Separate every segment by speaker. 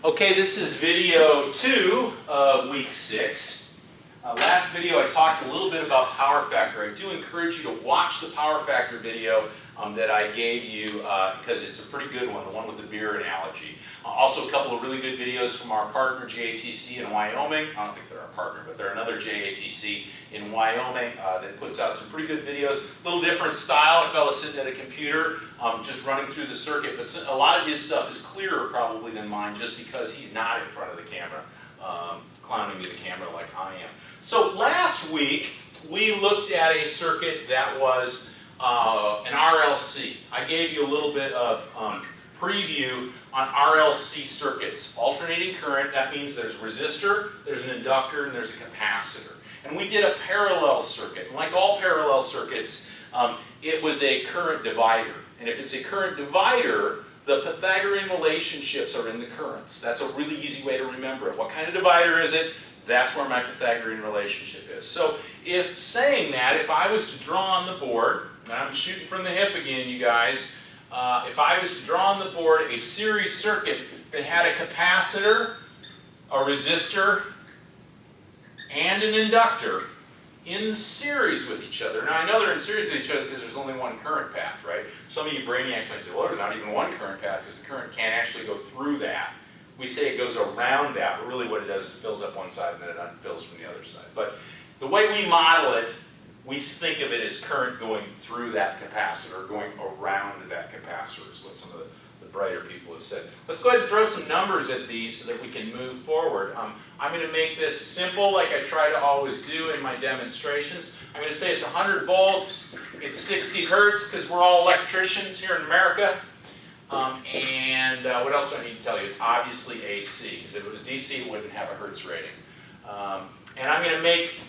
Speaker 1: Okay, this is video 2 of week 6. Last video I talked a little bit about power factor. I do encourage you to watch the power factor video that I gave you because it's a pretty good one, the one with the beer analogy. Also a couple of really good videos from our partner JATC in Wyoming. I don't think they're our partner, but they're another JATC in Wyoming that puts out some pretty good videos. A little different style, a fellow sitting at a computer just running through the circuit, but a lot of his stuff is clearer probably than mine just because he's not in front of the camera, clowning to the camera like I am. So last week we looked at a circuit that was an RLC. I gave you a little bit of preview on RLC circuits. Alternating current, that means there's a resistor, there's an inductor, and there's a capacitor. And we did a parallel circuit. And like all parallel circuits, it was a current divider. And if it's a current divider, the Pythagorean relationships are in the currents. That's a really easy way to remember it. What kind of divider is it? That's where my Pythagorean relationship is. So if saying that, if I was to draw on the board, and I'm shooting from the hip again, you guys, if I was to draw on the board a series circuit that had a capacitor, a resistor, and an inductor in series with each other. Now I know they're in series with each other because there's only one current path, right? Some of you brainiacs might say, well, there's not even one current path because the current can't actually go through that. We say it goes around that, but really what it does is fills up one side and then it unfills from the other side. But the way we model it, we think of it as current going through that capacitor, going around that capacitor is what some of the brighter people have said. Let's go ahead and throw some numbers at these so that we can move forward. I'm going to make this simple like I try to always do in my demonstrations. I'm going to say it's 100 volts, it's 60 hertz because we're all electricians here in America. What else do I need to tell you? It's obviously AC, because if it was DC, it wouldn't have a hertz rating. And I'm going to make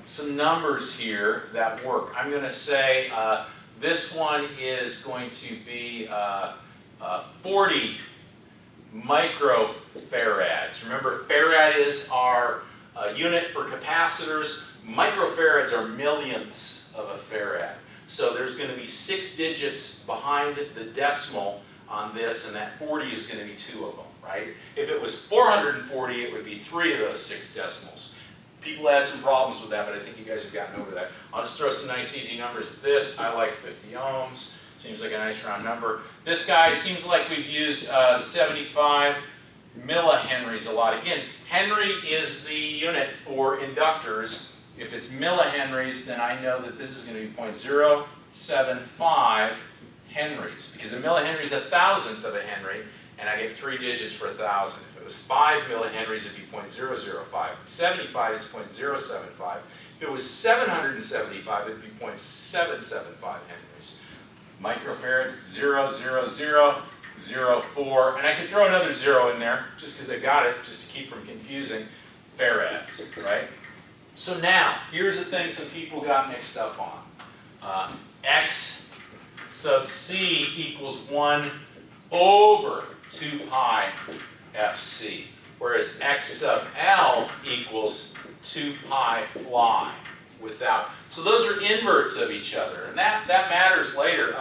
Speaker 1: some numbers here that work. I'm going to say this one is going to be 40 microfarads. Remember, farad is our unit for capacitors. Microfarads are millionths of a farad. So there's going to be 6 digits behind the decimal on this, and that 40 is going to be 2 of them, right? If it was 440, it would be 3 of those 6 decimals. People had some problems with that, but I think you guys have gotten over that. I'll just throw some nice easy numbers at this. I like 50 ohms. Seems like a nice round number. This guy seems like we've used 75 millihenries a lot. Again, Henry is the unit for inductors. If it's millihenries, then I know that this is going to be 0.075 henries, because a millihenry is 1,000th of a henry, and I get 3 digits for 1,000. If it was 5 millihenries, it'd be 0.005. 75 is 0.075. If it was 775, it'd be 0.775 henries. Microfarads, 0.0004, and I could throw another 0 in there, just because I got it, just to keep from confusing, farads, right? So now, here's the thing some people got mixed up on. X sub c equals 1 over 2 pi fc, whereas x sub l equals 2 pi fly without. So those are inverts of each other, and that matters later.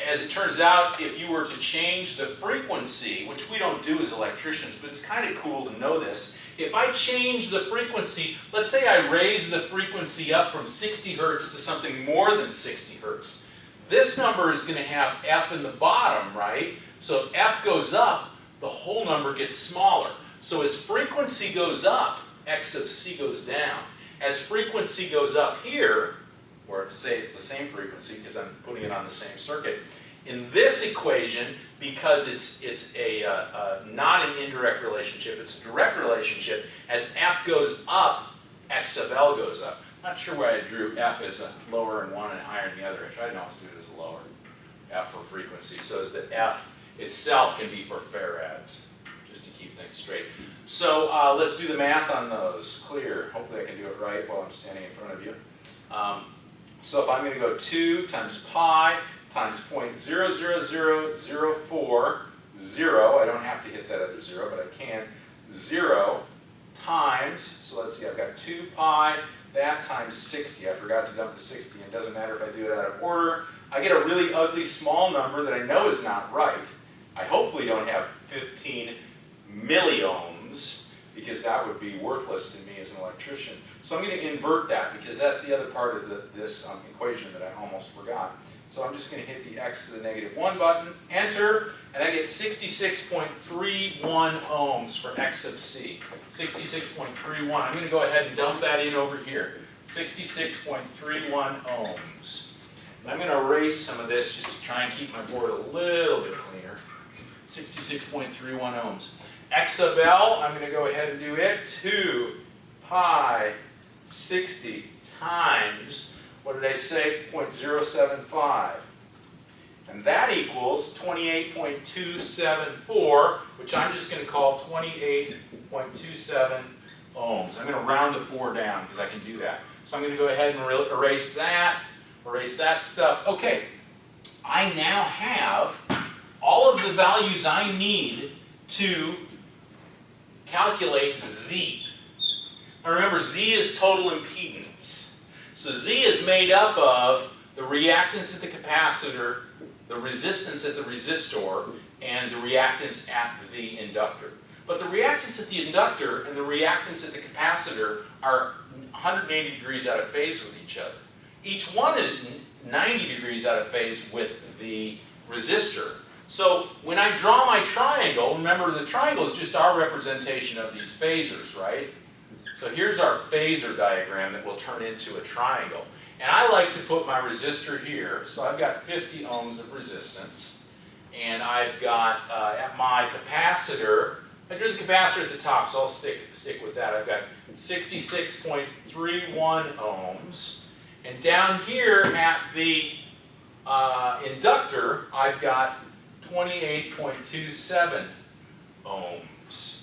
Speaker 1: As it turns out, if you were to change the frequency, which we don't do as electricians, but it's kind of cool to know this, if I change the frequency, let's say I raise the frequency up from 60 hertz to something more than 60 hertz, this number is going to have f in the bottom, right? So if f goes up, the whole number gets smaller. So as frequency goes up, x sub c goes down. As frequency goes up here, or say it's the same frequency because I'm putting it on the same circuit, in this equation, because it's not an indirect relationship, it's a direct relationship, as f goes up, x sub l goes up. Not sure why I drew f as a lower in one and higher in the other. I tried to always do it as a lower, f for frequency, so as that f itself can be for farads, just to keep things straight. So let's do the math on those. Clear. Hopefully I can do it right while I'm standing in front of you. So if I'm going to go 2 times pi times 0.00040, I don't have to hit that other 0, but I can, 0 times, so let's see, I've got 2 pi, that times 60. I forgot to dump the 60. It doesn't matter if I do it out of order. I get a really ugly small number that I know is not right. I hopefully don't have 15 milliohms, because that would be worthless to me as an electrician. So I'm going to invert that, because that's the other part of this equation that I almost forgot. So I'm just going to hit the x to the -1 button, enter, and I get 66.31 ohms for x sub c. 66.31. I'm going to go ahead and dump that in over here. 66.31 ohms. And I'm going to erase some of this just to try and keep my board a little bit cleaner. 66.31 ohms. X sub L, I'm going to go ahead and do it. 2 pi 60 times, what did I say, 0.075. And that equals 28.274, which I'm just going to call 28.27 ohms. I'm going to round the 4 down because I can do that. So I'm going to go ahead and erase that stuff. Okay, I now have all of the values I need to calculate Z. Now remember, Z is total impedance. So Z is made up of the reactance at the capacitor, the resistance at the resistor, and the reactance at the inductor. But the reactance at the inductor and the reactance at the capacitor are 180 degrees out of phase with each other. Each one is 90 degrees out of phase with the resistor. So when I draw my triangle, remember the triangle is just our representation of these phasors, right? So here's our phasor diagram that will turn into a triangle. And I like to put my resistor here. So I've got 50 ohms of resistance. And I've got at my capacitor, I drew the capacitor at the top, so I'll stick with that. I've got 66.31 ohms. And down here at the inductor, I've got 28.27 ohms.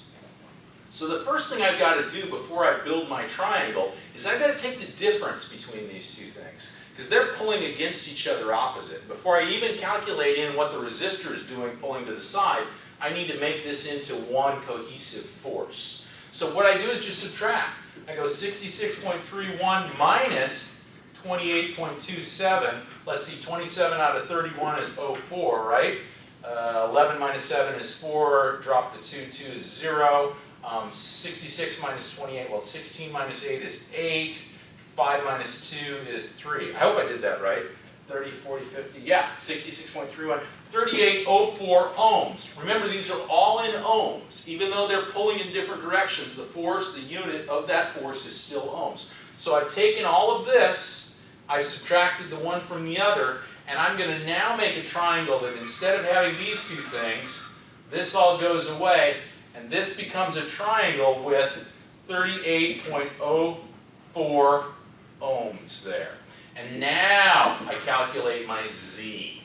Speaker 1: So the first thing I've got to do before I build my triangle is I've got to take the difference between these two things, because they're pulling against each other opposite. Before I even calculate in what the resistor is doing pulling to the side, I need to make this into one cohesive force. So what I do is just subtract. I go 66.31 minus 28.27. Let's see, 27 out of 31 is 04, right? 11 minus 7 is 4. Drop the 2, 2 is 0. 66 minus 28, well, 16 minus 8 is 8. 5 minus 2 is 3. I hope I did that right. 30, 40, 50, yeah, 66.31. 3804 ohms. Remember, these are all in ohms. Even though they're pulling in different directions, the force, the unit of that force is still ohms. So I've taken all of this, I've subtracted the one from the other, and I'm going to now make a triangle that instead of having these two things, this all goes away, and this becomes a triangle with 38.04 ohms there. And now I calculate my Z.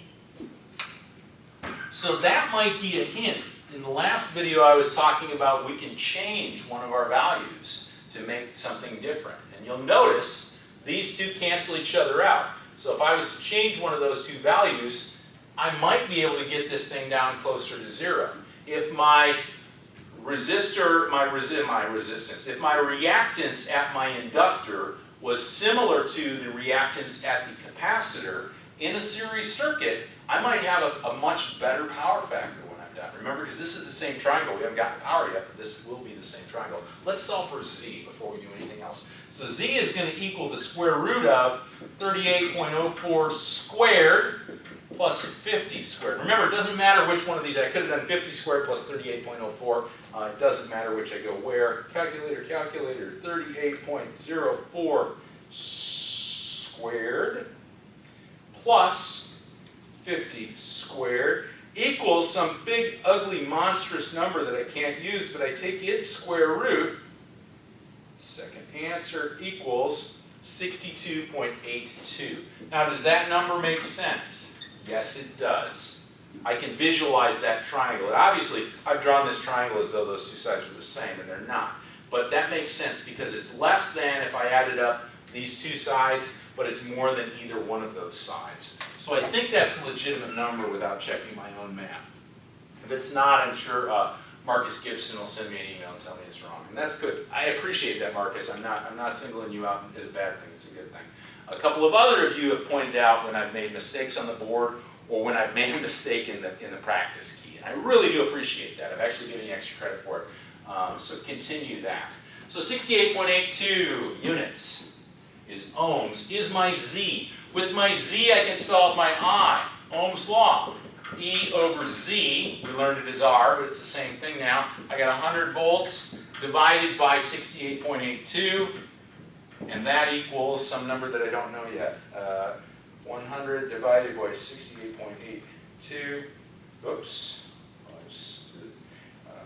Speaker 1: So that might be a hint. In the last video I was talking about we can change one of our values to make something different. And you'll notice these two cancel each other out. So if I was to change one of those two values, I might be able to get this thing down closer to 0. If my resistor, if my reactance at my inductor was similar to the reactance at the capacitor in a series circuit, I might have a much better power factor when I'm done. Remember, because this is the same triangle. We haven't gotten power yet, but this will be the same triangle. Let's solve for Z before we do anything else. So Z is going to equal the square root of 38.04 squared plus 50 squared. Remember, it doesn't matter which one of these. I could have done 50 squared plus 38.04. It doesn't matter which I go where. Calculator, 38.04 squared plus 50 squared equals some big, ugly, monstrous number that I can't use, but I take its square root. Second answer equals 62.82. Now, does that number make sense? Yes, it does. I can visualize that triangle. And obviously, I've drawn this triangle as though those two sides were the same, and they're not. But that makes sense because it's less than if I added up these two sides, but it's more than either one of those sides. So I think that's a legitimate number without checking my own math. If it's not, I'm sure Marcus Gibson will send me an email and tell me it's wrong. And that's good. I appreciate that, Marcus. I'm not singling you out as a bad thing. It's a good thing. A couple of other of you have pointed out when I've made mistakes on the board or when I've made a mistake in the practice key. And I really do appreciate that. I've actually given you extra credit for it. So continue that. So 68.82 units is ohms, is my Z. With my Z, I can solve my I. Ohm's law. E over Z, we learned it as R, but it's the same thing now. I got 100 volts divided by 68.82, and that equals some number that I don't know yet. 100 divided by 68.82, oops,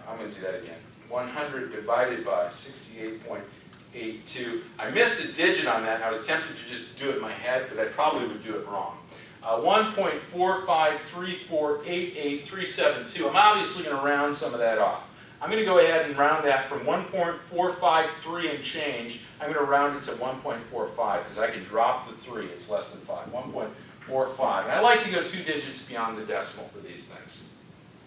Speaker 1: I'm going to do that again. 100 divided by 68.82. I missed a digit on that, and I was tempted to just do it in my head, but I probably would do it wrong. 1.453488372. I'm obviously going to round some of that off. I'm going to go ahead and round that from 1.453 and change. I'm going to round it to 1.45 because I can drop the 3. It's less than 5. 1.45. And I like to go 2 digits beyond the decimal for these things.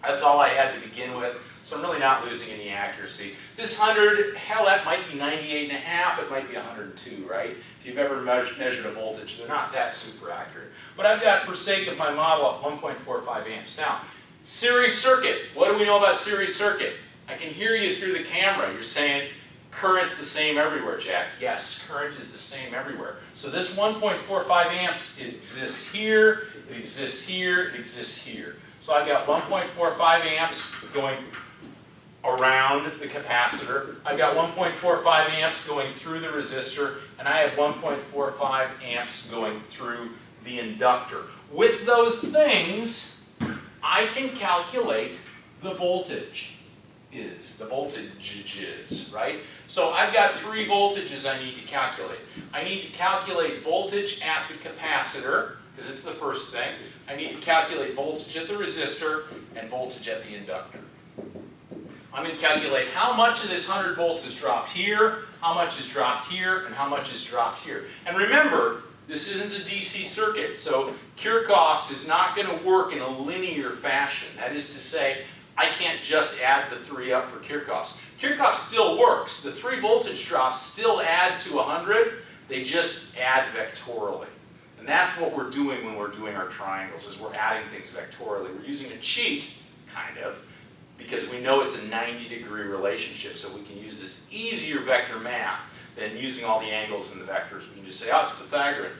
Speaker 1: That's all I had to begin with, so I'm really not losing any accuracy. This 100, hell, that might be 98.5, it might be 102, right? If you've ever measured a voltage, they're not that super accurate. But I've got, for sake of my model, 1.45 amps. Now, series circuit. What do we know about series circuit? I can hear you through the camera. You're saying, current's the same everywhere, Jack. Yes, current is the same everywhere. So this 1.45 amps, it exists here, it exists here, it exists here. So I've got 1.45 amps going around the capacitor. I've got 1.45 amps going through the resistor, and I have 1.45 amps going through the inductor. With those things, I can calculate the voltage. The voltages, right? So I've got 3 voltages I need to calculate. I need to calculate voltage at the capacitor, because it's the first thing. I need to calculate voltage at the resistor and voltage at the inductor. I'm going to calculate how much of this 100 volts is dropped here, how much is dropped here, and how much is dropped here. And remember, this isn't a DC circuit, so Kirchhoff's is not going to work in a linear fashion. That is to say, I can't just add the 3 up for Kirchhoff's. Kirchhoff still works. The 3 voltage drops still add to 100. They just add vectorially. And that's what we're doing when we're doing our triangles, is we're adding things vectorially. We're using a cheat, kind of, because we know it's a 90-degree relationship, so we can use this easier vector math than using all the angles and the vectors. We can just say, oh, it's Pythagorean.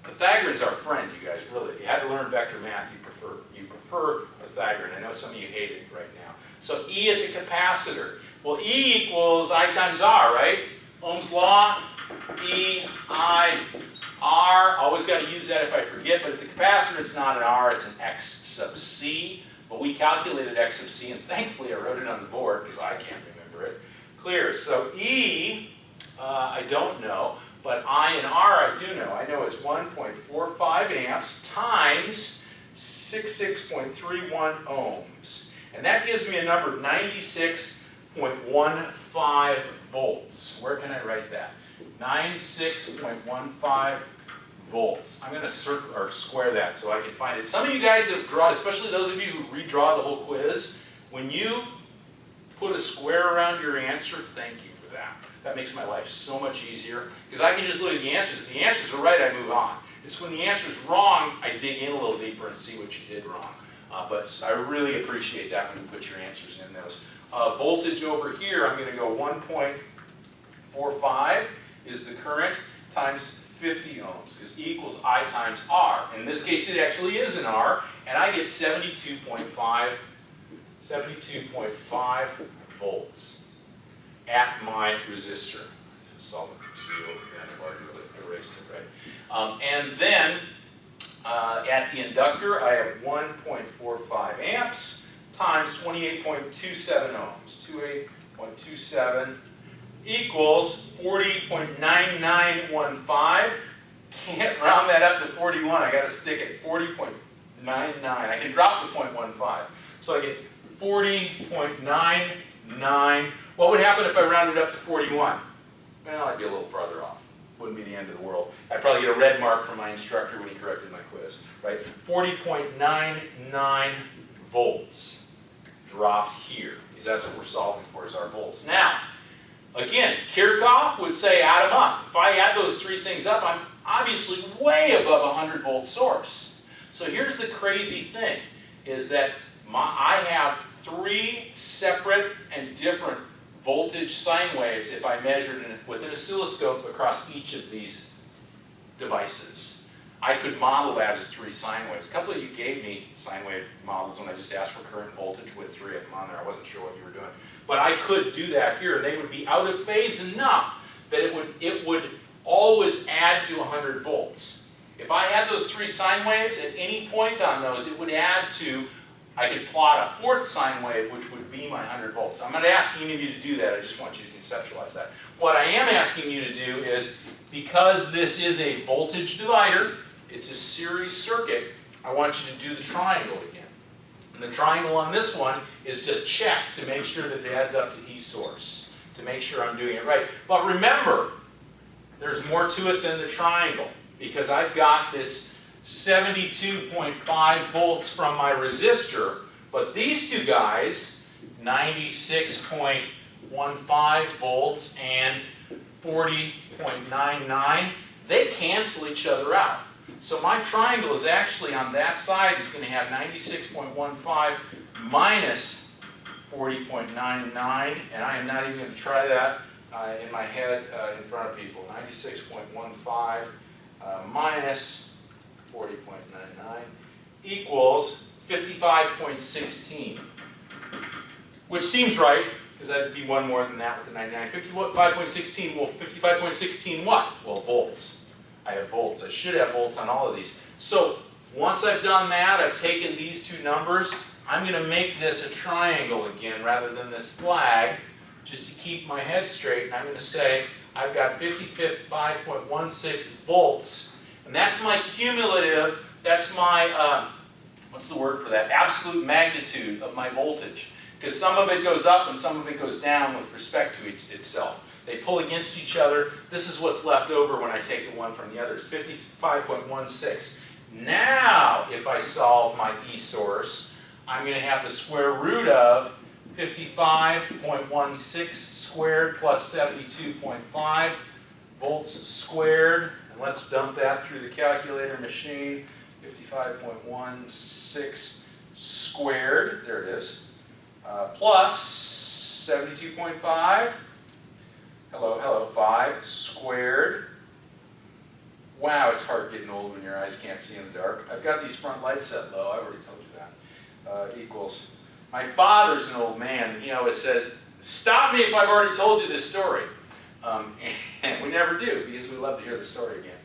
Speaker 1: Pythagorean's our friend, you guys, really. If you had to learn vector math, you prefer Pythagorean. I know some of you hate it right now. So E at the capacitor. Well, E equals I times R, right? Ohm's law, E, I, R. Always got to use that if I forget, but at the capacitor it's not an R, it's an X sub C. But we calculated X sub C, and thankfully I wrote it on the board because I can't remember it. Clear. So E, I don't know, but I and R I do know. I know it's 1.45 amps times 66.31 ohms. And that gives me a number of 96.15 volts. Where can I write that? 96.15 volts. I'm going to circle or square that so I can find it. Some of you guys have drawn, especially those of you who redraw the whole quiz, when you put a square around your answer, thank you for that. That makes my life so much easier because I can just look at the answers. If the answers are right, I move on. It's when the answer is wrong, I dig in a little deeper and see what you did wrong. But I really appreciate that when you put your answers in those. Voltage over here, I'm going to go 1.45 is the current times 50 ohms, because E equals I times R. In this case, it actually is an R, and I get 72.5 volts at my resistor. Solve it. I've already erased it, right? And then at the inductor, I have 1.45 amps times 28.27 ohms. 28.27 equals 40.9915. Can't round that up to 41. I got to stick at 40.99. I can drop the 0.15. So I get 40.99. What would happen if I rounded up to 41? Well, I'd be a little farther off. Wouldn't be the end of the world. I'd probably get a red mark from my instructor when he corrected my quiz, right? 40.99 volts dropped here, because that's what we're solving for, is our volts. Now, again, Kirchhoff would say add them up. If I add those 3 things up, I'm obviously way above a 100-volt source. So here's the crazy thing, is that I have 3 separate and different voltage sine waves if I measured it with an oscilloscope across each of these devices. I could model that as 3 sine waves. A couple of you gave me sine wave models when I just asked for current voltage with 3 of them on there. I wasn't sure what you were doing. But I could do that here, and they would be out of phase enough that it would always add to 100 volts. If I had those 3 sine waves, at any point on those, it would add to, I could plot a 4th sine wave, which would be my 100 volts. I'm not asking any of you to do that, I just want you to conceptualize that. What I am asking you to do is, because this is a voltage divider, it's a series circuit, I want you to do the triangle again. And the triangle on this one is to check to make sure that it adds up to E source, to make sure I'm doing it right. But remember, there's more to it than the triangle, because I've got this 72.5 volts from my resistor, but these two guys, 96.15 volts and 40.99, they cancel each other out. So my triangle is actually on that side is going to have 96.15 minus 40.99, and I am not even going to try that in my head in front of people. 96.15 minus 40.99 equals 55.16, which seems right, because that'd be one more than that with the 99. 55.16, well, 55.16 what? Well, volts. I have volts. I should have volts on all of these. So once I've done that, I've taken these 2 numbers. I'm going to make this a triangle again rather than this flag, just to keep my head straight. And I'm going to say I've got 55.16 volts, and that's my cumulative, that's my, what's the word for that? Absolute magnitude of my voltage. Because some of it goes up and some of it goes down with respect to itself. They pull against each other. This is what's left over when I take the one from the other. It's 55.16. Now, if I solve my E source, I'm going to have the square root of 55.16 squared plus 72.5 volts squared. And let's dump that through the calculator machine. 55.16 squared, there it is, plus 72.5. Hello, 5 squared. Wow, it's hard getting old when your eyes can't see in the dark. I've got these front lights set low, I already told you that. Equals. My father's an old man, he always says, stop me if I've already told you this story. And we never do, because we love to hear the story again.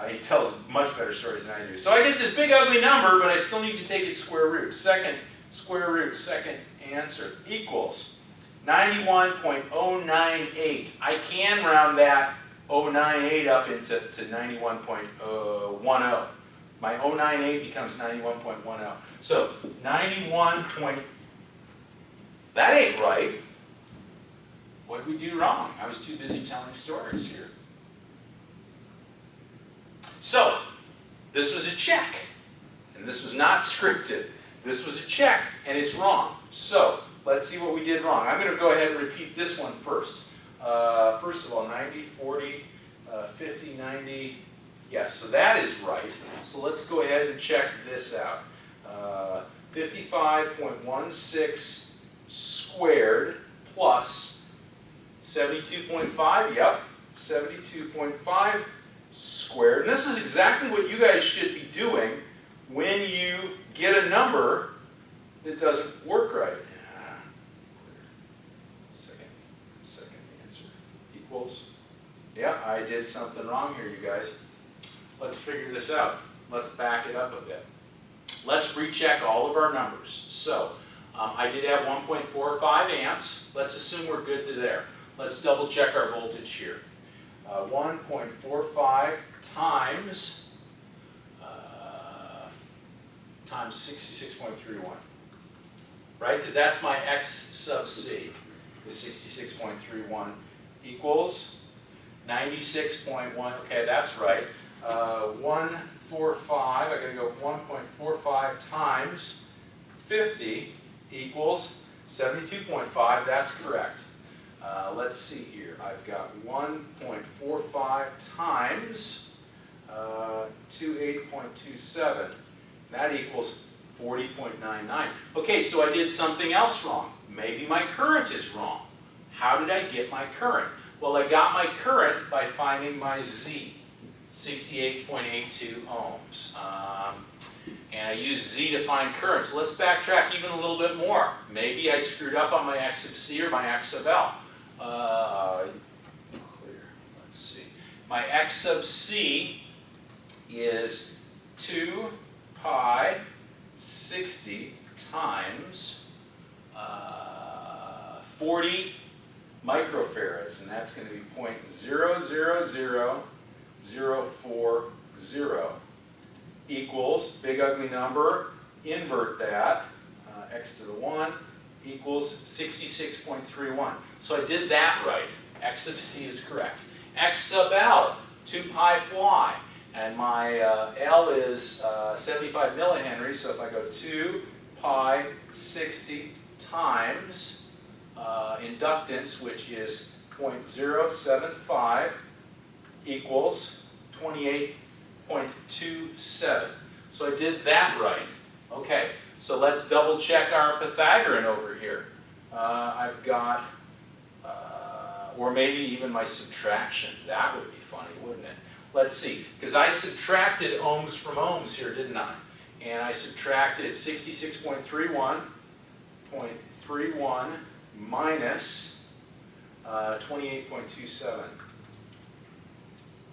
Speaker 1: He tells much better stories than I do. So I get this big ugly number, but I still need to take its square root. Second square root, second answer, equals 91.098. I can round that 098 up into 91.10. My 098 becomes 91.10. So 91. That ain't right. What did we do wrong? I was too busy telling stories here. So this was a check, and this was not scripted. This was a check, and it's wrong. So let's see what we did wrong. I'm going to go ahead and repeat this one first. First of all, 90, 40, 50, 90. Yes, so that is right. So let's go ahead and check this out. 55.16 squared plus 72.5. Yep, 72.5 squared. And this is exactly what you guys should be doing when you get a number that doesn't work right. Second answer equals. Yeah, I did something wrong here, you guys. Let's figure this out. Let's back it up a bit. Let's recheck all of our numbers. So, I did have 1.45 amps. Let's assume we're good to there. Let's double check our voltage here. 1.45 times 66.31. Right? Because that's my X sub C. Is 66.31 equals 96.1. Okay, that's right. 145. I got to go 1.45 times 50 equals 72.5. That's correct. Let's see here. I've got 1.45 times 28.27. That equals 40.99. Okay, so I did something else wrong. Maybe my current is wrong. How did I get my current? Well, I got my current by finding my Z, 68.82 ohms. And I used Z to find current. So let's backtrack even a little bit more. Maybe I screwed up on my X sub C or my X sub L. Clear. Let's see. My X sub C is 2 pi 60 times 40 microfarads, and that's going to be 0.000040 equals, big ugly number, invert that, x to the 1 equals 66.31. So I did that right. X sub C is correct. X sub L, 2 pi fly, and my L is 75 millihenries, so if I go 2 pi 60 times inductance, which is 0.075, equals 28.27. So I did that right. Okay, so let's double check our Pythagorean over here. I've got, or maybe even my subtraction. That would be funny, wouldn't it? Let's see, because I subtracted ohms from ohms here, didn't I? And I subtracted 66.31 minus 28.27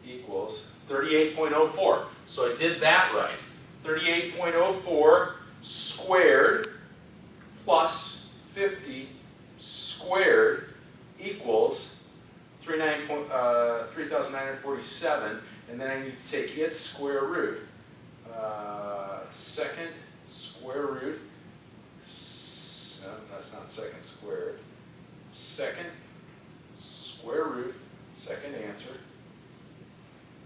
Speaker 1: equals 38.04. So I did that right. 38.04 squared plus 50 squared equals 3,947, and then I need to take its square root. Second square root, no, that's not second squared. Second square root, second answer,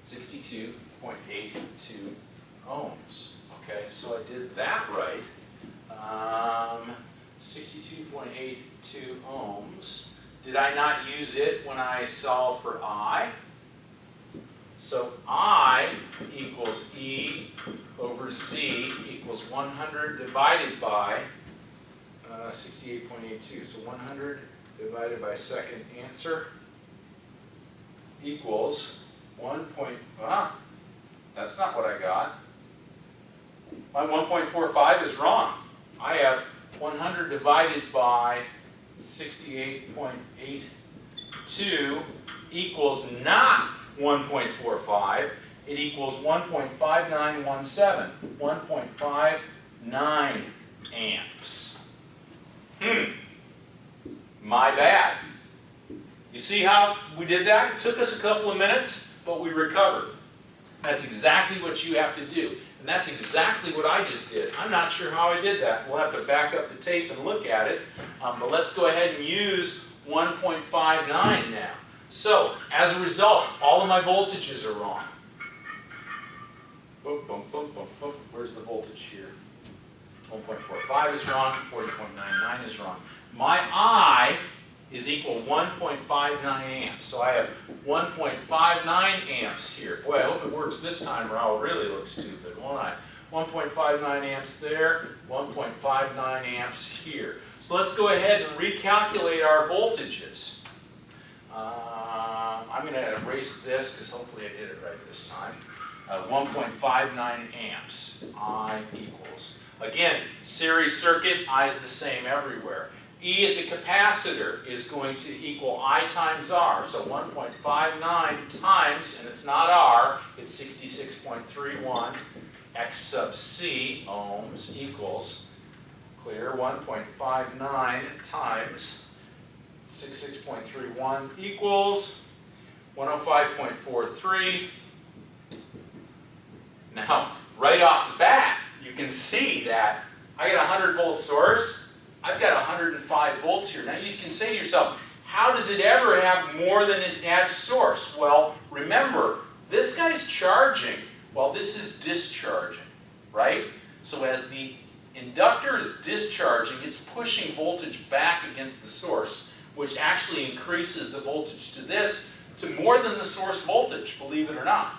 Speaker 1: 62.82 ohms. Okay, so I did that right. 62.82 ohms. Did I not use it when I solved for I? So I equals E over Z equals 100 divided by 68.82. So 100 divided by second answer equals 1. That's not what I got. My 1.45 is wrong. I have 100 divided by 68.82 equals not 1.45. It equals 1.5917. 1.59 amps. My bad. You see how we did that? It took us a couple of minutes, but we recovered. That's exactly what you have to do. And that's exactly what I just did. I'm not sure how I did that. We'll have to back up the tape and look at it. But let's go ahead and use 1.59 now. So, as a result, all of my voltages are wrong. Boom, boom, boom, boom, boom. Where's the voltage here? 1.45 is wrong. 40.99 is wrong. My I is equal 1.59 amps. So I have 1.59 amps here. Boy, I hope it works this time or I'll really look stupid, won't I? 1.59 amps there, 1.59 amps here. So let's go ahead and recalculate our voltages. I'm going to erase this because hopefully I did it right this time. 1.59 amps, I equals. Again, series circuit, I is the same everywhere. E at the capacitor is going to equal I times R. So 1.59 times, and it's not R, it's 66.31 X sub C ohms equals, clear, 1.59 times 66.31 equals 105.43. Now, right off the bat, you can see that I got a 100 volt source. I've got 105 volts here. Now you can say to yourself, how does it ever have more than it had source? Well, remember, this guy's charging while this is discharging, right? So as the inductor is discharging, it's pushing voltage back against the source, which actually increases the voltage to this to more than the source voltage, believe it or not.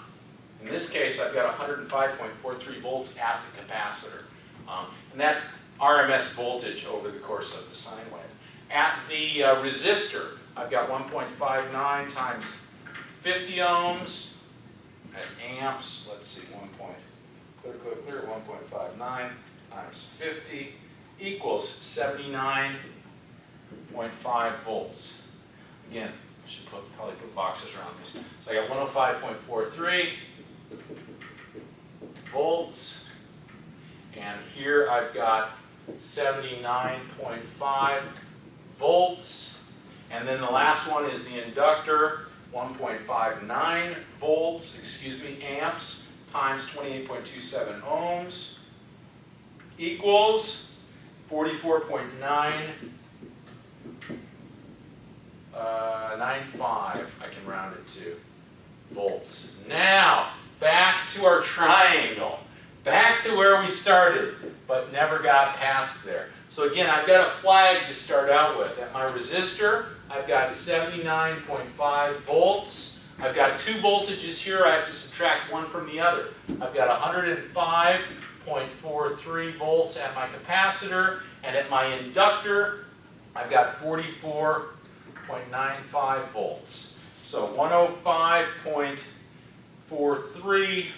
Speaker 1: In this case, I've got 105.43 volts at the capacitor. And that's RMS voltage over the course of the sine wave. At the resistor, I've got 1.59 times 50 ohms. That's amps. Let's see, 1.59 times 50 equals 79.5 volts. Again, I should probably put boxes around this. So I got 105.43 volts, and here I've got 79.5 volts, and then the last one is the inductor, 1.59 volts, amps, times 28.27 ohms, equals 44.995, I can round it to, volts. Now, back to our triangle. Back to where we started, but never got past there. So again, I've got a flag to start out with. At my resistor, I've got 79.5 volts. I've got two voltages here. I have to subtract one from the other. I've got 105.43 volts at my capacitor, and at my inductor, I've got 44.95 volts. So 105.43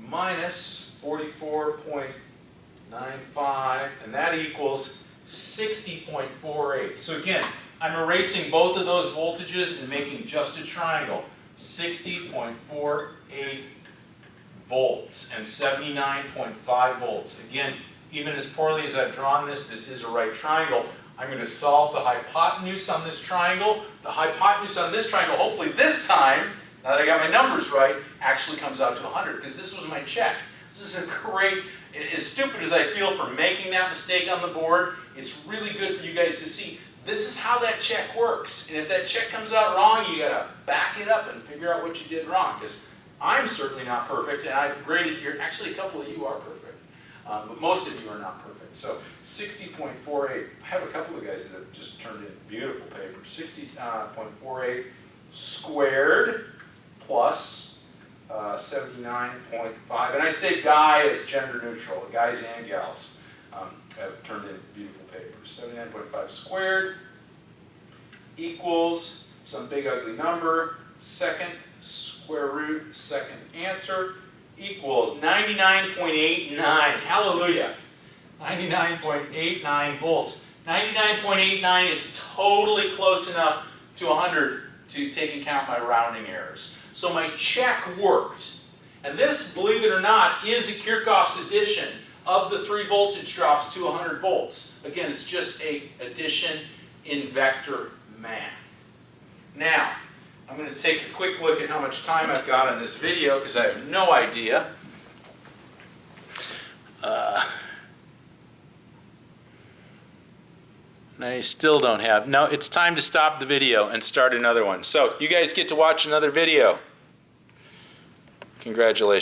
Speaker 1: minus 44.95, and that equals 60.48. So again, I'm erasing both of those voltages and making just a triangle. 60.48 volts and 79.5 volts. Again, even as poorly as I've drawn this, this is a right triangle. I'm going to solve the hypotenuse on this triangle. The hypotenuse on this triangle, hopefully this time, now that I got my numbers right, actually comes out to 100, because this was my check. This is a great, as stupid as I feel for making that mistake on the board, it's really good for you guys to see. This is how that check works. And if that check comes out wrong, you gotta back it up and figure out what you did wrong, because I'm certainly not perfect, and I've graded here, actually a couple of you are perfect, but most of you are not perfect. So 60.48, I have a couple of guys that have just turned in beautiful paper. 60.48 squared plus 79.5, and I say guy as gender neutral, guys and gals have turned in beautiful papers. 79.5 squared equals some big ugly number, second square root, second answer, equals 99.89, hallelujah, 99.89 volts. 99.89 is totally close enough to 100 to take into account my rounding errors. So my check worked. And this, believe it or not, is a Kirchhoff's addition of the three voltage drops to 100 volts. Again, it's just an addition in vector math. Now, I'm going to take a quick look at how much time I've got on this video, because I have no idea. I still don't have. No, it's time to stop the video and start another one. So you guys get to watch another video. Congratulations.